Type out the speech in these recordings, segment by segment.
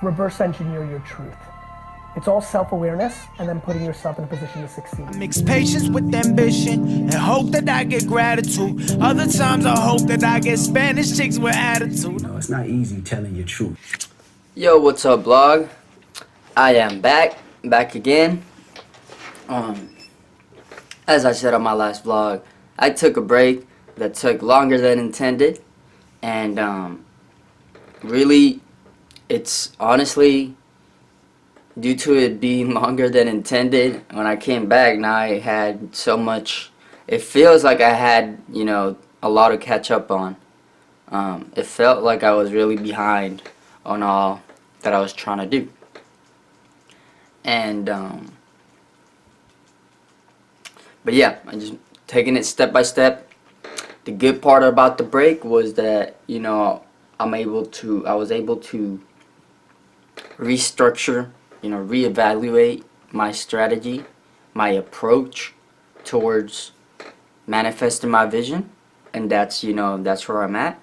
reverse engineer your truth. It's all self-awareness and then putting yourself in a position to succeed. I mix patience with ambition and hope that I get gratitude. Other times I hope that I get Spanish chicks with attitude. No, it's not easy telling your truth. Yo, what's up, blog? I am back again. As I said on my last vlog, I took a break that took longer than intended, and really, it's honestly due to it being longer than intended. When I came back, now I had so much. It feels like I had, a lot to catch up on. It felt like I was really behind on all that I was trying to do. And but yeah, I just taking it step by step. The good part about the break was that I was able to restructure, reevaluate my strategy, my approach towards manifesting my vision, and that's where I'm at.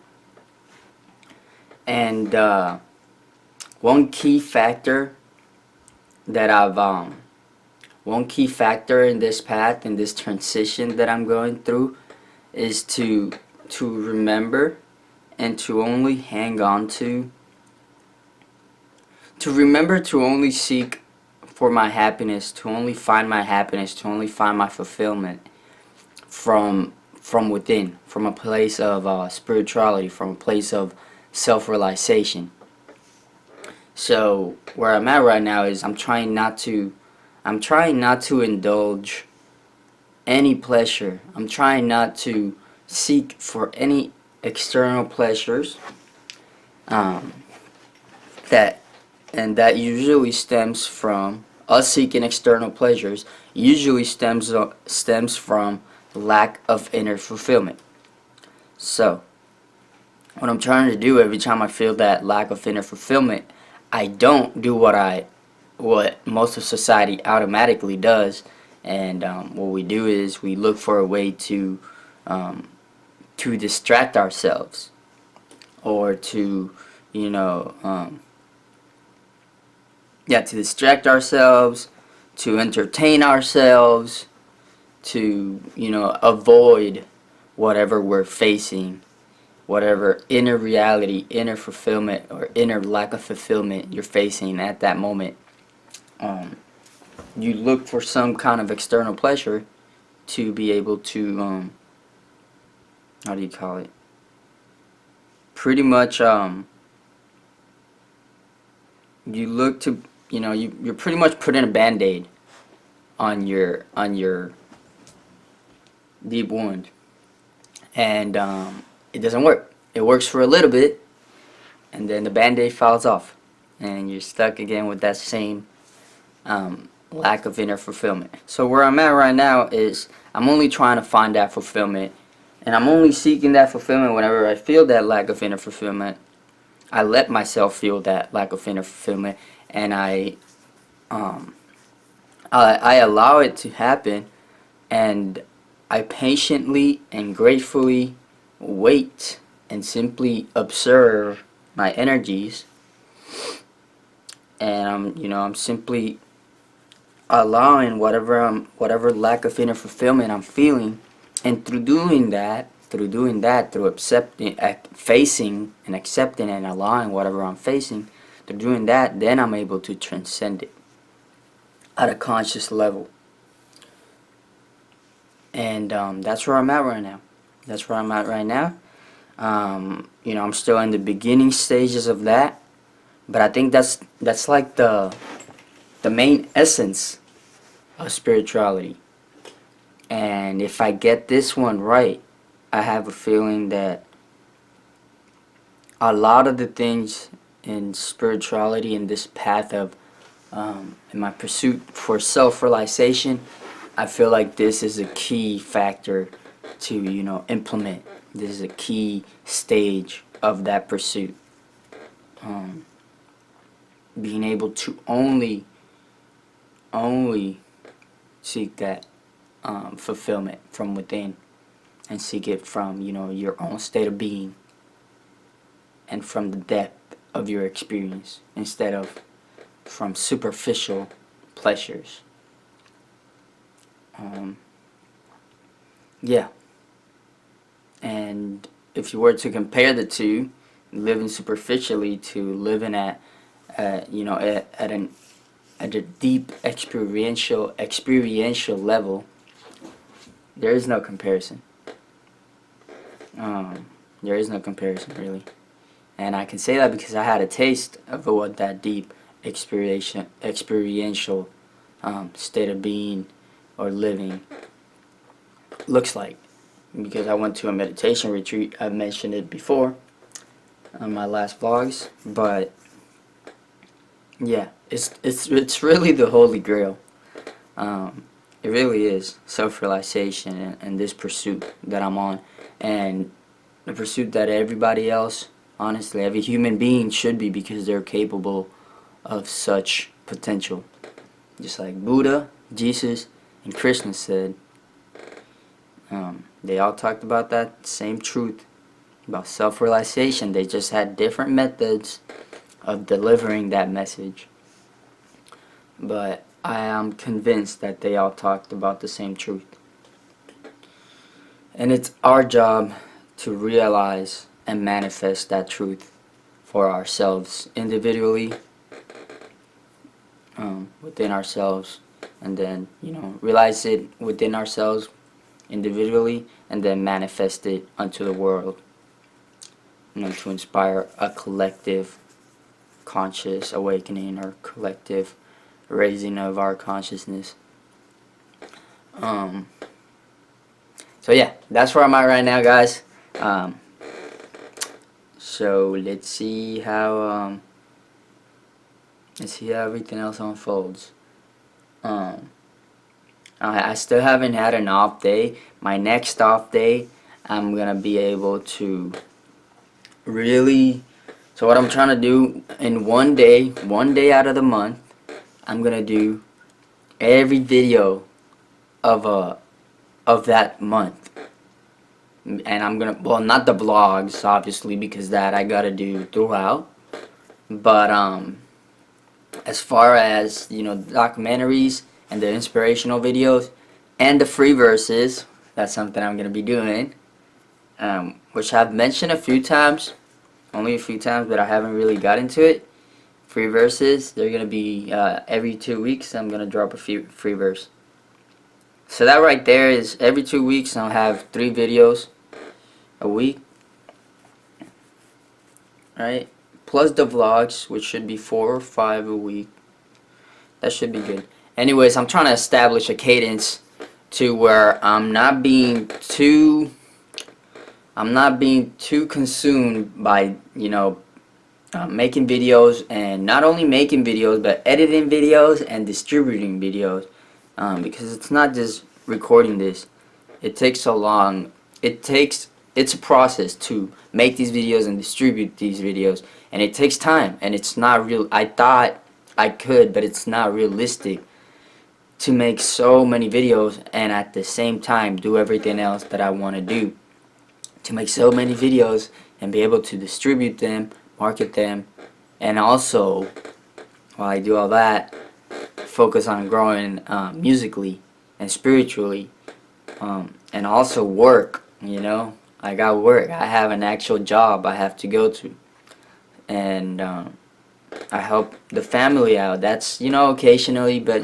And one key factor in this path, in this transition that I'm going through, is to remember and to only hang on to remember to only seek for my happiness, to only find my happiness, to only find my fulfillment from within, from a place of spirituality, from a place of self-realization. So where I'm at right now is I'm trying not to indulge any pleasure. I'm trying not to seek for any external pleasures. That usually stems from us seeking external pleasures. Usually stems from lack of inner fulfillment. So what I'm trying to do every time I feel that lack of inner fulfillment, I don't do what most of society automatically does, and what we do is we look for a way to distract ourselves, or to distract ourselves, to entertain ourselves, to avoid whatever we're facing, whatever inner reality, inner fulfillment, or inner lack of fulfillment you're facing at that moment. You look for some kind of external pleasure to be able to pretty much you look to you're pretty much putting a band-aid on your deep wound, and it doesn't work. It works for a little bit, and then the band-aid falls off, and you're stuck again with that same lack of inner fulfillment. So where I'm at right now is I'm only trying to find that fulfillment, and I'm only seeking that fulfillment whenever I feel that lack of inner fulfillment. I let myself feel that lack of inner fulfillment, and I allow it to happen, and I patiently and gratefully wait and simply observe my energies, and I'm simply allowing whatever lack of inner fulfillment I'm feeling, and through facing and accepting and allowing whatever I'm facing, through doing that, then I'm able to transcend it at a conscious level. And that's where I'm at right now. I'm still in the beginning stages of that, but I think that's like the main essence of spirituality. And if I get this one right, I have a feeling that a lot of the things in spirituality, in this path of in my pursuit for self-realization, I feel like this is a key factor to implement. This is a key stage of that pursuit. Being able to only seek that fulfillment from within, and seek it from your own state of being, and from the depth of your experience instead of from superficial pleasures. Yeah. And if you were to compare the two, living superficially to living at a deep experiential level, there is no comparison. There is no comparison, really. And I can say that because I had a taste of what that deep experiential state of being or living looks like. Because I went to a meditation retreat. I've mentioned it before on my last vlogs, but yeah, it's really the holy grail. It really is self-realization and this pursuit that I'm on, and the pursuit that everybody else, honestly, every human being should be, because they're capable of such potential. Just like Buddha, Jesus, and Krishna said, they all talked about that same truth, about self-realization. They just had different methods of delivering that message. But I am convinced that they all talked about the same truth. And it's our job to realize and manifest that truth for ourselves individually, within ourselves, and then, realize it within ourselves individually, and then manifest it unto the world, to inspire a collective conscious awakening or collective raising of our consciousness. So yeah, that's where I'm at right now, guys. So let's see how everything else unfolds. I still haven't had an off day. My next off day, I'm gonna be able to really. So what I'm trying to do in one day out of the month, I'm gonna do every video of that month. And I'm gonna, well, not the vlogs, obviously, because that I gotta do throughout. But as far as, documentaries and the inspirational videos and the free verses, that's something I'm gonna be doing. Which I've mentioned a few times, only a few times, but I haven't really got into it. Free verses, they're gonna be every 2 weeks. I'm gonna drop a few free verse. So that right there is every 2 weeks. I'll have 3 videos a week, right? Plus the vlogs, which should be 4 or 5 a week. That should be good. Anyways, I'm trying to establish a cadence to where I'm not being too consumed by, making videos, and not only making videos, but editing videos and distributing videos. Because it's not just recording this. It takes so long. It's a process to make these videos and distribute these videos, and it takes time, and it's not real. I thought I could, but it's not realistic to make so many videos and at the same time do everything else that I want to do. To make so many videos and be able to distribute them, market them, and also, while I do all that, focus on growing musically and spiritually, and also work. I got work. I have an actual job I have to go to, and I help the family out. That's occasionally, but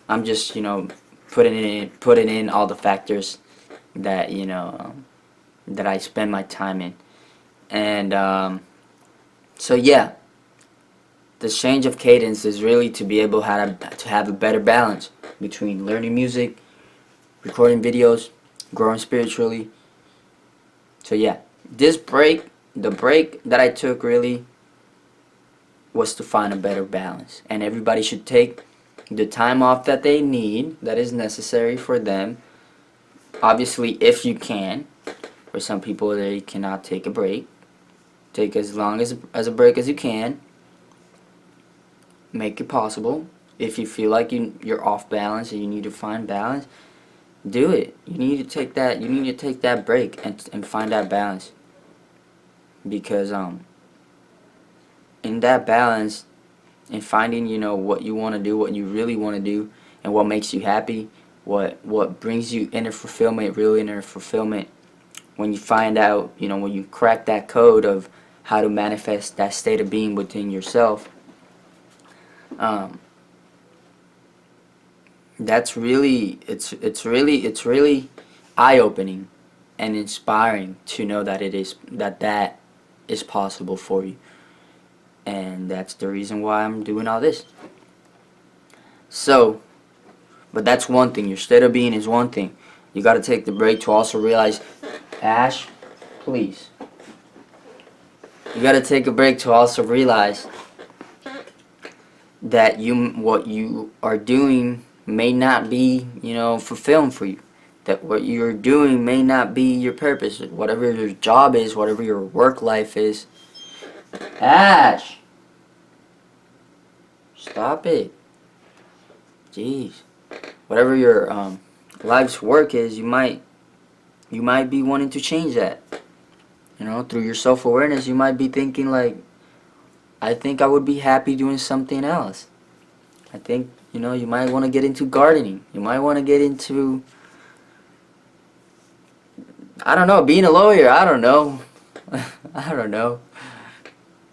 I'm just putting in all the factors that that I spend my time in, and so yeah. The change of cadence is really to be able to have a better balance between learning music, recording videos, growing spiritually. So yeah, the break that I took really was to find a better balance. And everybody should take the time off that they need, that is necessary for them. Obviously, if you can. For some people, they cannot take a break. Take as long as a break as you can. Make it possible. If you feel like you're off balance and you need to find balance, do it. You need to take that break and find that balance, because in that balance and finding, you know, what you want to do, what you really want to do, and what makes you happy, what brings you inner fulfillment, real inner fulfillment. When you find out, you know, when you crack that code of how to manifest that state of being within yourself, that's really, it's really eye-opening and inspiring to know that that is possible for you. And that's the reason why I'm doing all this. So, but that's one thing. Your state of being is one thing. You got to take the break to also realize, Ash, please. You got to take a break to also realize that what you are doing may not be, you know, fulfilling for you. That what you're doing may not be your purpose. Whatever your job is, whatever your work life is. Ash! Stop it. Jeez. Whatever your life's work is, you might be wanting to change that. You know, through your self-awareness, you might be thinking like, I think I would be happy doing something else. I think, you know, you might want to get into gardening. You might want to get into, I don't know, being a lawyer. I don't know. I don't know.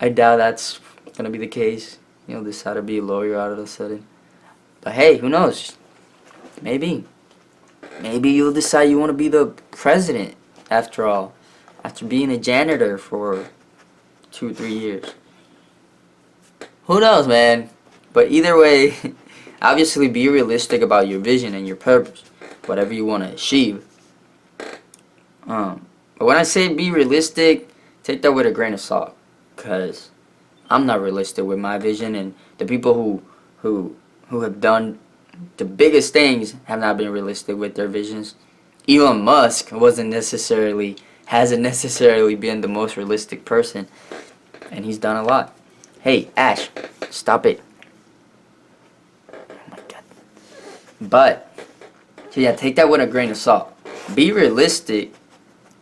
I doubt that's going to be the case. You'll decide to be a lawyer out of a sudden. But hey, who knows? Maybe. Maybe you'll decide you want to be the president after all. After being a janitor for 2 or 3 years. Who knows, man? But either way, obviously be realistic about your vision and your purpose. Whatever you want to achieve. But when I say be realistic, take that with a grain of salt. Because I'm not realistic with my vision. And the people who have done the biggest things have not been realistic with their visions. Elon Musk hasn't necessarily been the most realistic person, and he's done a lot. Hey, Ash, stop it. Oh my God. But, so yeah, take that with a grain of salt. Be realistic,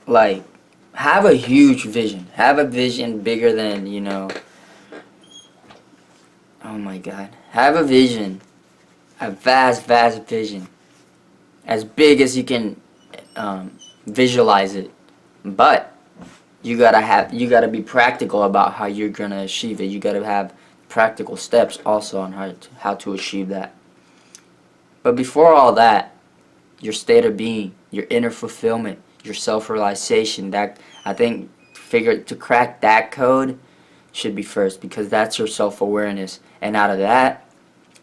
like, have a huge vision. Have a vision bigger than, you know, oh my God. Have a vision. A vast, vast vision. As big as you can visualize it. But you gotta be practical about how you're gonna achieve it. You gotta have practical steps also on how to achieve that. But before all that, your state of being, your inner fulfillment, your self-realization, that I think to crack that code should be first, because that's your self-awareness, and out of that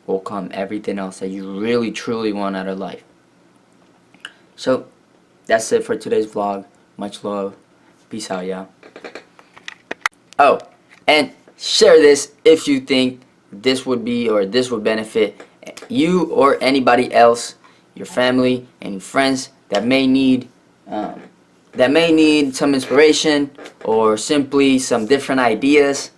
will come everything else that you really truly want out of life. So that's it for today's vlog. Much love. Peace out, y'all. Oh, and share this if you think this would benefit you or anybody else, your family and your friends that may need some inspiration or simply some different ideas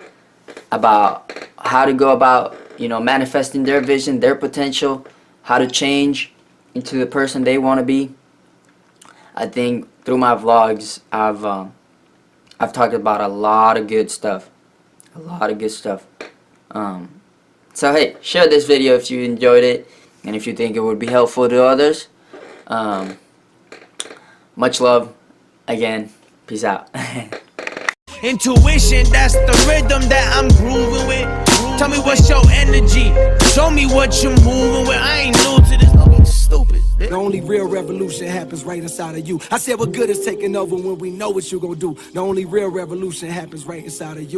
about how to go about, you know, manifesting their vision, their potential, how to change into the person they want to be. I think through my vlogs, I've talked about a lot of good stuff. So hey, share this video if you enjoyed it, and if you think it would be helpful to others. Much love. Again, peace out. Intuition, that's the rhythm that I'm grooving with. Tell me what's your energy. Show me what you're moving with. I ain't new to this. Don't be stupid. The only real revolution happens right inside of you. I said what good is taking over when we know what you gonna do. The only real revolution happens right inside of you.